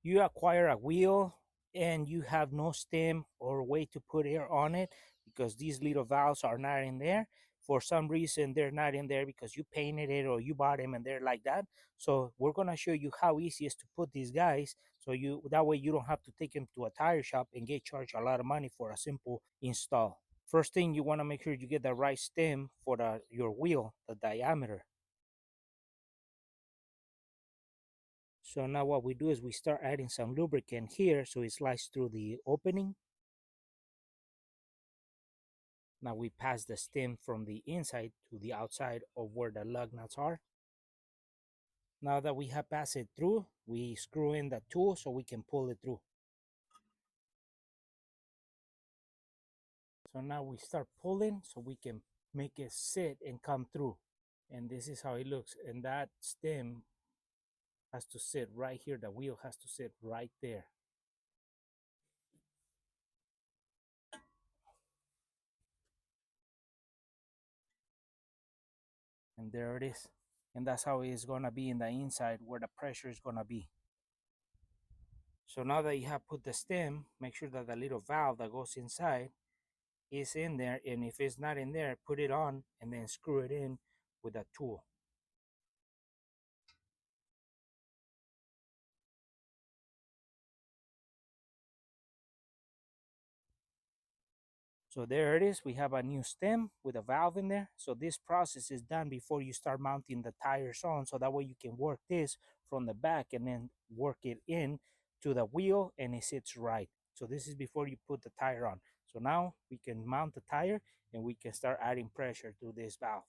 you acquire a wheel and you have no stem or way to put air on it because these little valves are not in there. For some reason, they're not in there because you painted it or you bought them and they're like that. So we're gonna show you how easy it is to put these guys. So you that way you don't have to take them to a tire shop and get charged a lot of money for a simple install. First thing, you want to make sure you get the right stem for your wheel, the diameter. So now what we do is we start adding some lubricant here so it slides through the opening. Now we pass the stem from the inside to the outside of where the lug nuts are. Now that we have passed it through, we screw in the tool so we can pull it through. So now we start pulling so we can make it sit and come through. And this is how it looks. And that stem has to sit right here. The wheel has to sit right there. And there it is. And that's how it's gonna be in the inside where the pressure is gonna be. So now that you have put the stem, make sure that the little valve that goes inside is in there, and if it's not in there, put it on and then screw it in with a tool. So there it is. We have a new stem with a valve in there. So this process is done before you start mounting the tires on, so that way you can work this from the back and then work it in to the wheel and it sits right. So this is before you put the tire on. So now we can mount the tire and we can start adding pressure to this valve.